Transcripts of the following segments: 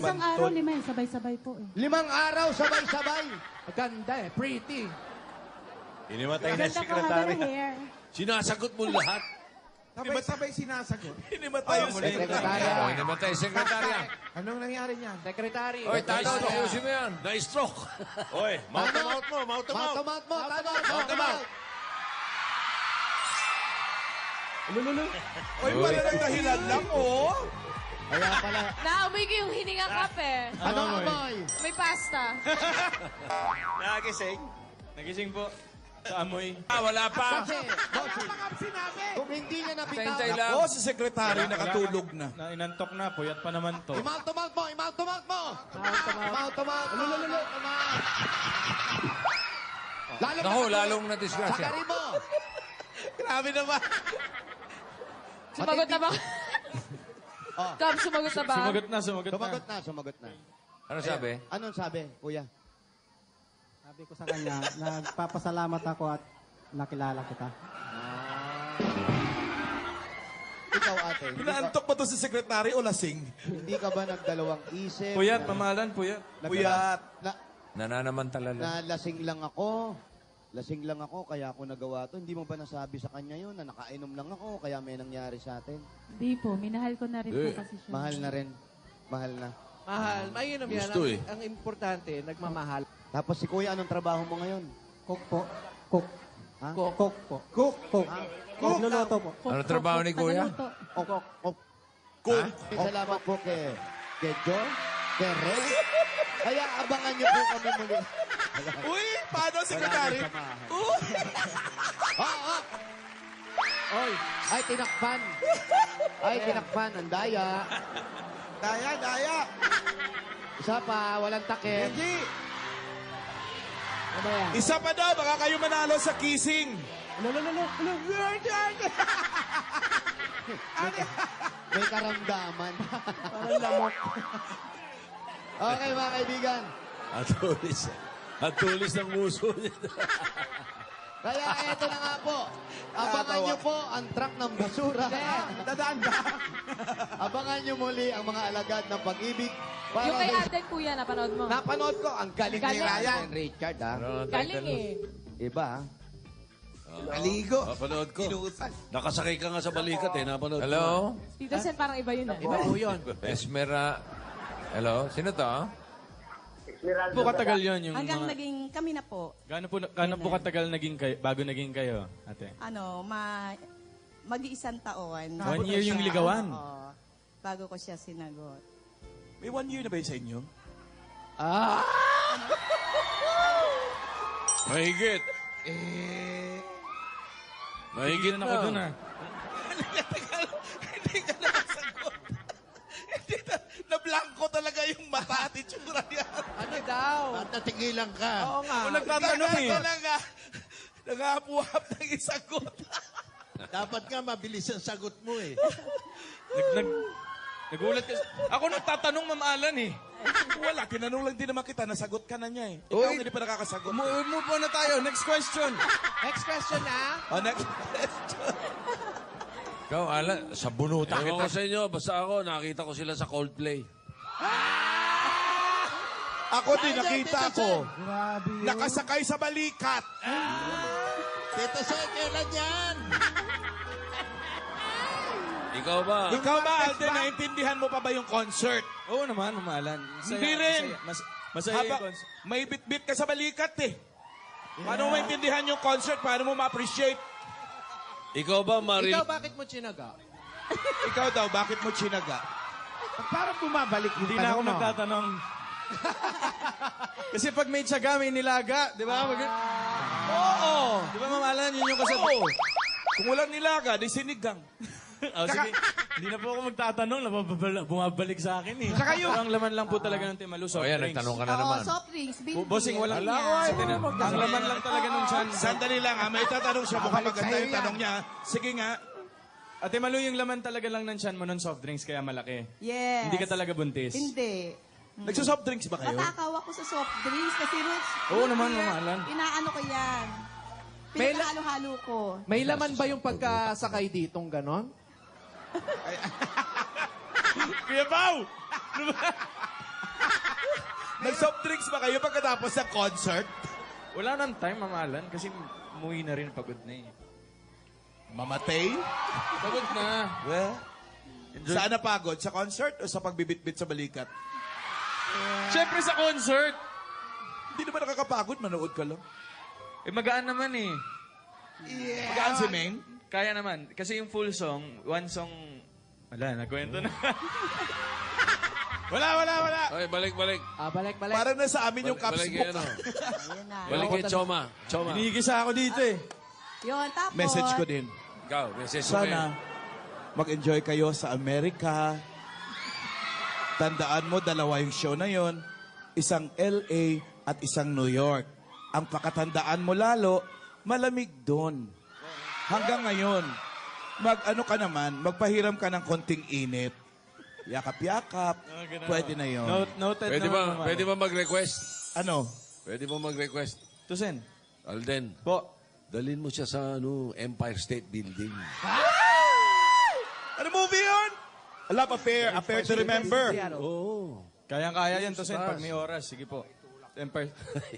Isang araw, 5 eh. Sabay-sabay po eh. 5 araw, sabay-sabay. Maganda eh. Pretty. Hinimatay na Ganda po sekretary. haba ng hair. Sinasagot mo lahat. Sabay-sabay sinasagot. Hinimatay yung Sekretarya. Oh, namatay sekretarya. Anong nangyari niyan? Secretary. Oy, tanong, ayusin mo yan. Na-stroke. Oy, mouth to mouth mo, mouth to mouth. Mouth to mouth. Mouth to mouth. Oy, wala nang dahilan lang, oh. Kaya pala, Naamoy ko yung hininga kape. anong amoy? May pasta. Nagising. Nagising po sa amoy. Wala pa. Kasi, bossing, Mga sinabi. kung hindi niya Hintay napitawan, lang. Oh, si sekretary nakatulog na. Inantok na, puyat pa naman to. i-mouth to mouth mo. Mouth to mouth. Mouth to mouth. Naku, lalong na-disgrasya. Sakari mo. Grabe naman. Sumagot na ba? Oh. Cam, sumagot na ba? Sumagot na. Sumagot na. Ano sabi? Anong sabi, kuya? Sabi ko sa kanya, nagpapasalamat ako at nakilala kita. Ikaw, ate, Inaantok ba to si sekretary o lasing? hindi ka ba nagdalawang isip? Puyat, mamahalan, puyat. Puyat. Nananamantala lang. Na lasing lang ako. Lasing lang ako, kaya ako nagawa to. Hindi mo ba nasabi sa kanya yun na nakainom lang ako, kaya may nangyari sa atin? Hindi po, minahal ko na rin po kasi siya. Mahal na rin. Mahal na. Mahal. Mainom yan. Gusto eh. Ang importante, nagmamahal. Tapos si kuya, anong trabaho mo ngayon? Cook po. Cook. Ha? Cook po. Cook. Cook. Nagluluto po. Ano trabaho ni kuya? Tagaluto. Cook. Salamat po kay Jo, kay Ray. Kaya abangan niyo po kami muli. Uy, paano sekretary? Oy, ay tinakpan. Ay tinakpan, ang daya. Daya. Isa pa, walang takip. Hindi. Ano ba yan? Isa pa daw, baka kayo manalo sa kissing. May karamdaman. Parang lamok. Okay, mga kaibigan. At tulis ng muso niya. Kaya eto na nga po. Abangan niyo po ang truck ng basura. Dadaan ba? Abangan niyo muli ang mga alagad ng pag-ibig. Para Yung kay Aden, kuya, napanood mo. Napanood ko, ang galing ni Galing. Ryan. Richard, ha? Galing eh. Iba, ha? Aligo. Napanood ko. Inuusan. Nakasakay ka nga sa balikat eh. Napanood ko. Hello? Tito Sen, parang iba yun eh. Iba po yun. Esmera. Hello? Sino to? Po katagal yun yung Hanggang mga... naging kami na po. Gaano po katagal naging kayo, bago naging kayo, ate? Mag-iisang taon. 1 year yung ligawan. Oo. Bago ko siya sinagot. May 1 year na ba yun sa inyo? Mahigit. Mahigit Hindi na ako dun, na. ah. Hindi ka nakasagot. Hindi na, na-blanco talaga yung mata at itsura niya. Ano daw? At natigilan ka. Oo nga. Ako nagtatanong eh. Talaga. Nakapuhap ng isagot. Dapat nga mabilis ang sagot mo eh. Nagulat ka. Ako nagtatanong, Ma'am Alan eh. Wala, tinanong lang din naman kita, nasagot ka na niya eh. Ikaw hindi pa nakakasagot. Move on na tayo. Next question. Next question na. Oh, next question. Ikaw, Alan, sa bunutan kita. Ewan ko sa inyo, basta ako, nakita ko sila sa Coldplay. Ako din, nakita ko. Nakasakay sa balikat. Tito Sen, kailan yan? Ikaw ba? Ikaw ba, Alden, naintindihan mo pa ba yung concert? Oo naman, Ma'am Alan. Hindi rin. Masaya yung Haba, concert. may bit-bit ka sa balikat eh. Paano mo maintindihan yung concert? Paano mo ma-appreciate? Ikaw ba, Marie? Ikaw, bakit mo chinaga? Ikaw daw, bakit mo chinaga? Parang bumabalik yung Hindi na ako nagtatanong. Kasi pag may tiyaga, may nilaga. Di ba? Oo. Di ba, Ma'am Alan? Yun yung kasabi. Oo. Kung walang nilaga, di sinigang. Sige. Hindi na po ako magtatanong. Bumabalik sa akin eh. Saka yung- Pero ang laman lang po talaga ng Timalu, soft O yan, drinks. nagtanong ka na Oo, naman. soft drinks. Bossing, walang ang laman lang talaga nung tiyan. Sandali lang ha, may tatanong siya. Mukhang maganda yung tanong niya. Sige nga. Ate Malu, yung laman talaga lang ng tiyan mo ng soft drinks, kaya malaki. Yes. Hindi ka talaga buntis. Hindi. Nagsusoft drinks ba kayo? Matakaw ako sa soft drinks kasi roots. Oo naman, Ma'am Alan. Inaano ko yan. May Pinakahalo-halo ko. May laman ba yung pagkasakay ditong ganon? Kuya Pao! Nag-soft drinks ba kayo pagkatapos ng concert? Wala nang time, mamalan, kasi umuwi na rin, pagod na eh. Mamatay? Pagod na. Well, saan napagod? Sa concert o sa pagbibitbit sa balikat? Siyempre sa concert! Hindi naman nakakapagod, manood ka lang. Eh, magaan naman eh. Magaan si Meng? Kaya naman. Kasi yung full song, one song... Wala, nagkwento na. Wala. Okay, balik. Balik. Parang nasa amin yung caps Balik mo. kay ano. Balik kay Choma. Hinihigisa ako dito eh. Yun, tapos. Message ko din. Ikaw, message mo Sana mag-enjoy kayo sa Amerika. Tandaan mo, dalawa yung show na yon. Isang LA at isang New York. Ang pakatandaan mo lalo, malamig doon. Hanggang ngayon, magpahiram ka ng konting init. Yakap-yakap, pwede na yon. Noted Pwede ba mag-request? Ano? Pwede mo mag-request? Tusen. Alden, Po. dalhin mo siya sa Empire State Building. Ano movie yun? A Love Affair, Affair to Remember. Oo. Kayang-kaya yan, Tusen, pag may oras. Sige po. Empire.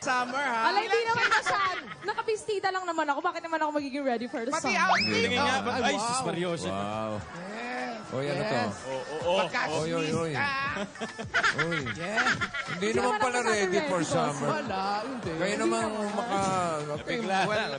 Summer, ha? Alay, hindi naman masyad. Nakapistida lang naman ako. Bakit naman ako magiging ready for the song? Tingin niya, ay, sus Mariosa. Wow. Oy, ano to? Oy. Oy. Hindi naman pala ready for summer. Wala, hindi. Kayo naman Bigla. Wala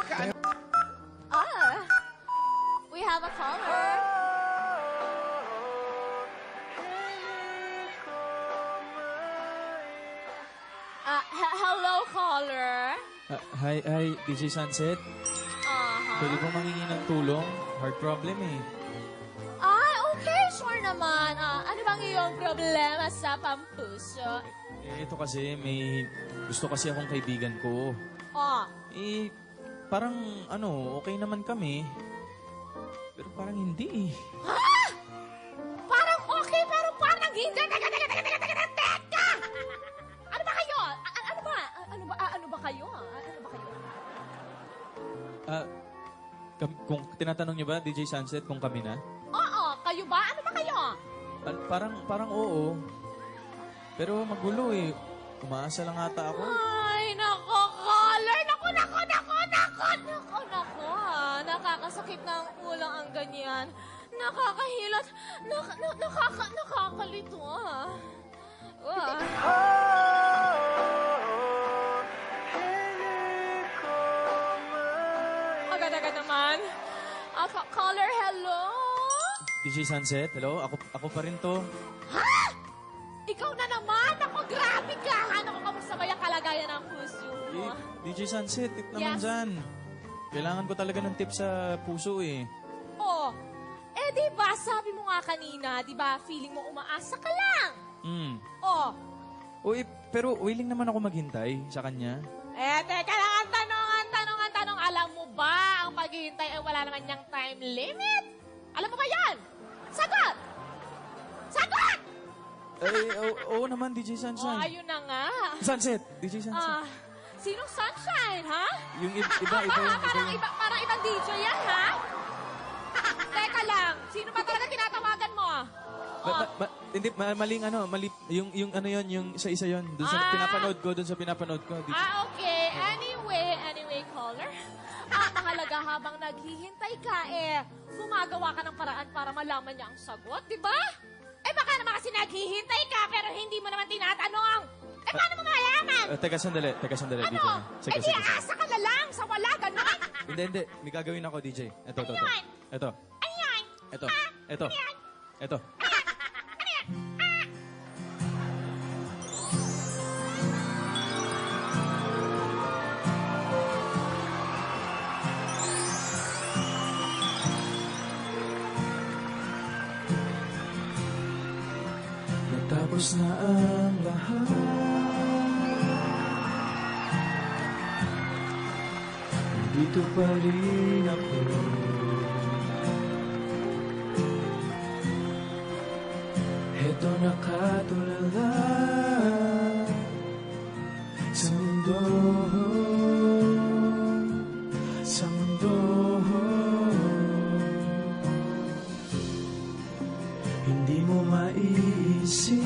ka. We have a caller. Hello, caller. Hi, DJ Sunset. Pwede pong mangingi ng tulong? Heart problem eh. Okay, sure naman. Ano bang iyong problema sa pampuso? Ito kasi, may gusto kasi akong kaibigan ko. Parang, okay naman kami. Pero parang hindi eh. Parang okay, pero parang hindi. Teka! Ano ba kayo? Ano ba kayo? Kung tinatanong niyo ba, DJ Sunset, kung kami na? Oo, kayo ba? Ano ba kayo? Parang oo. Pero magulo eh. Umaasa lang ata ako. Ay, nako, caller! Nako! Nakakasakit na ang ulo ang ganyan. Nakakahilot. Nakakalito Agad-agad naman. Caller, hello? DJ Sunset, hello? Ako pa rin to. Ikaw na naman! Ako, grabe ka! Ano, kamusta ba yung kalagayan ng puso mo? DJ Sunset, tip naman Yes. dyan. Kailangan ko talaga ng tip sa puso eh. Diba, sabi mo nga kanina, diba, feeling mo umaasa ka lang. Pero willing naman ako maghintay sa kanya. Teka lang, ang tanong. Alam mo ba, ang paghihintay ay wala naman niyang time limit? Alam mo ba yan? Sagot! Oo naman, DJ Sunshine. Ayun na nga. Sunset, DJ Sunset. Sinong Sunshine, ha? Yung iba. Parang ibang DJ yan, ha? Teka lang, sino ba talaga tinatawagan mo? Hindi, mali, yung ano yun, yung isa-isa yun. Doon sa pinapanood ko, DJ. Okay. Anyway, caller. Mahalaga habang naghihintay ka, gumagawa ka ng paraan para malaman niya ang sagot, di ba? Baka naman kasi naghihintay ka, pero hindi mo naman tinatanong. Paano mo malaman? Teka sandali, Ano? DJ. Sige. Asa ka na lang sa wala, ganon? Hindi. May gagawin ako, DJ. Ito. Ano yan? Ito. Natapos na ang lahat. Dito pa rin ako. Heto nakatulala sa mundo. Hindi mo maiisip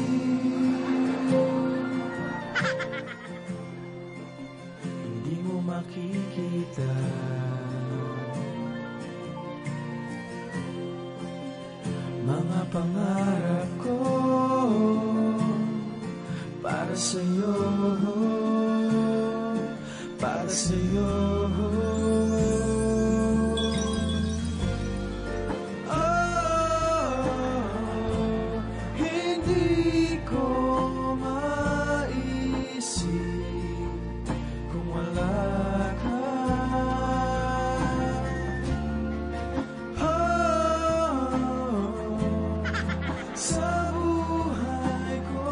Mga pangarap ko para sa'yo, para sa'yo. Oh, hindi ko maisip kung wala ka. Sa buhay ko,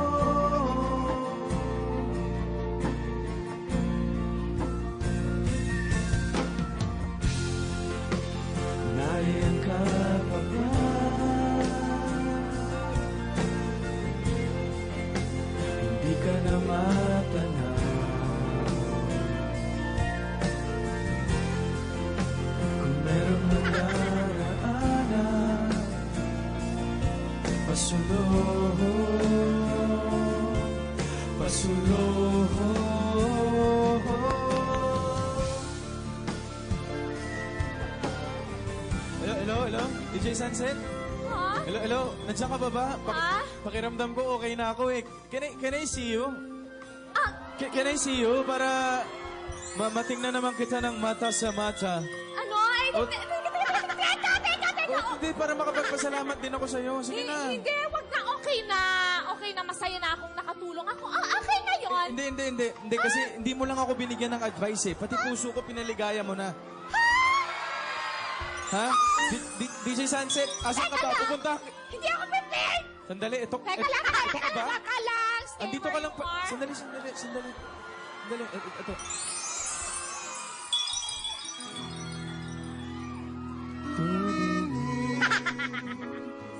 nariyan ka pa ba? Hindi ka na matanaw. Kung merong nagdaraanan, pasulong, pasulong. Hello? DJ Sunset? Ha? Hello? Nandiyan ka ba ba? Ha? Pakiramdam ko okay na ako eh. Can I see you? Ah, Can I see you? Para matingnan naman kita ng mata sa mata. ano? Ay, Oh. teka. Hindi, para makapagpasalamat din ako sa'yo. Sige na. Hindi, wag na. Okay na. Okay na, masaya na akong nakatulong ako. Okay na yun. Hindi, kasi hindi mo lang ako binigyan ng advice eh. Pati puso ko pinaligaya mo na. Ha? DJ Sunset, asan ka ba? Pupunta. Hindi ako prepared. Sandali, ito ka ba? Teka lang. Stay Andito ka where lang you pa. are. Sandali. Ito.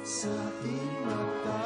Sa aking mata,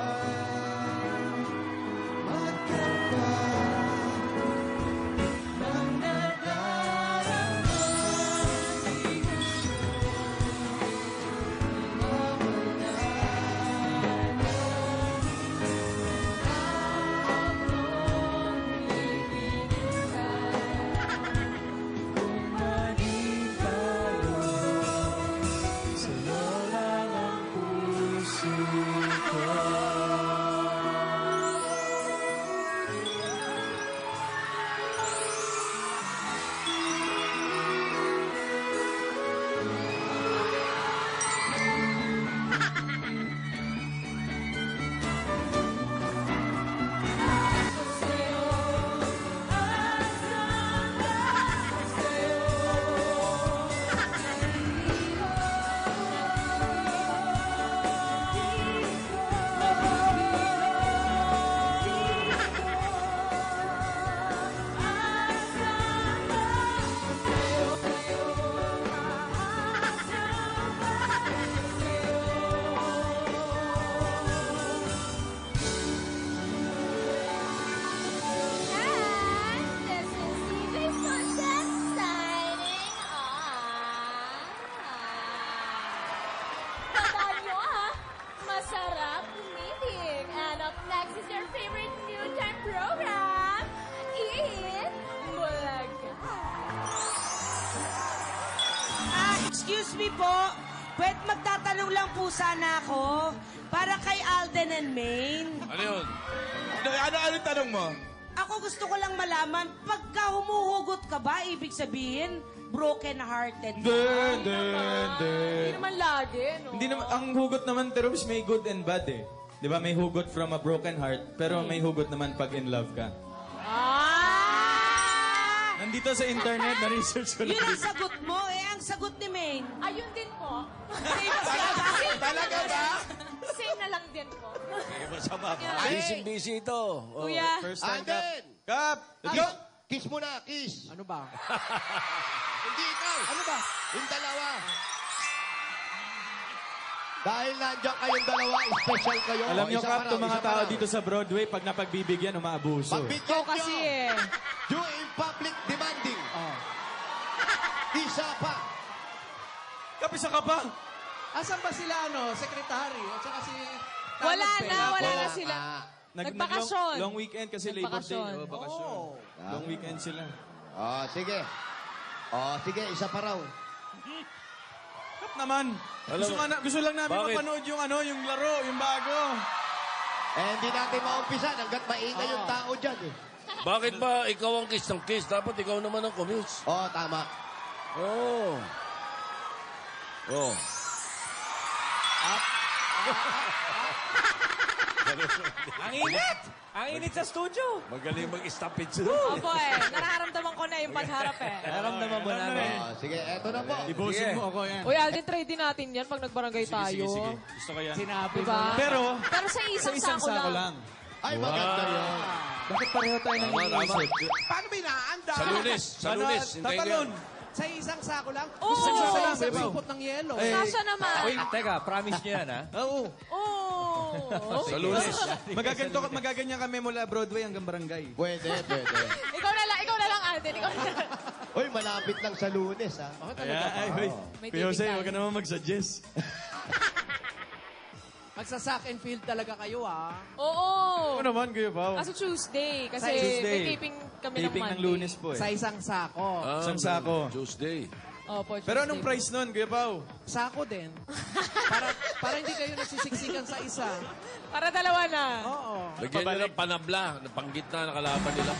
Excuse me po, pwede magtatanong lang po sana ako para kay Alden and Maine. Ano yun? Ano tanong mo? Ako gusto ko lang malaman, pagka humuhugot ka ba, ibig sabihin, broken-hearted ka? Hindi naman lagi, no? Hindi naman, ang hugot naman, Terobs, may good and bad eh. Di ba, may hugot from a broken heart, pero may hugot naman pag in love ka. Nandito sa internet, na-research ko Yun lang. ang sagot mo, ang sagot ni Maine. Ayun din po. Talaga ba? Same na lang din po. Masama pa. Busy ito. Oh. Kuya. First time, Kap. Alden! Kap! Let's go! Kiss mo na, kiss. Ano ba? Hindi ikaw. Ano ba? Yung dalawa. Dahil nandiyan kayong dalawa, special kayo. Alam niyo, Isa Kap, pa raw, itong mga isa pa tao raw. dito sa Broadway, pag napagbibigyan, umaabuso. Pagbigyan Kasi nyo. Do in public demanding. Isa pa. Kap, isa ka pa! Asan ba sila, sekretary? At saka si... Wala na Ah, sila. Nagbakasyon. Long weekend kasi Labor Day. Nagbakasyon. Oh, bakasyon. Long weekend sila. Oh, sige. Oh, sige, isa pa raw. Naman. Gusto lang namin Bakit? mapanood yung yung laro, yung bago. Hindi natin maumpisan hanggat maingay yung tao dyan eh. Bakit ba ikaw ang kiss ng kiss? Dapat ikaw naman ang kumis. Tama. Oo. Oh. Ang init! Ang init sa studio. Magaling mag-stoppage. Opo nararamdaman ko na yung pagharap Naramdaman mo namin. Sige, eto na po. Ibusin mo ako yan. Uy, Alden, trade din natin yan pag nagbarangay tayo. Sige. Gusto ko yan. Diba? Pero sa isang sako lang. Ay, maganda yun. bakit pareho tayo ng iniisip? Paano ba inaanda? Sa lunes. Hintayin ko yan. Sa isang sako lang? Oo. Sa sako lang, isang Bebo. sipot ng yelo. Nasa naman. Teka, promise niyo yan, ha? Oo. Oo. Sa lunes. Magaganyan kami mula Broadway hanggang barangay. Pwede. Ikaw na lang, Alden. Ikaw na lang. Uy, malapit lang sa lunes, ha? May Kuya Jose, taping huwag ka naman mag-suggest. Magsa-sack and field talaga kayo, ah. Oo. Ano naman, Kuya Pao? Kasi Tuesday. Kasi Tuesday. may taping kami ng Taping Monday. ng Lunes po Sa eh. isang sako. Isang sako. Tuesday. Opo, Tuesday. Pero anong price nun, Kuya Pao? Sako din. para hindi kayo nagsisiksikan sa isa. Para dalawa na. Oo. Lagyan nyo ng panabla. Panggitna na kalaban nila.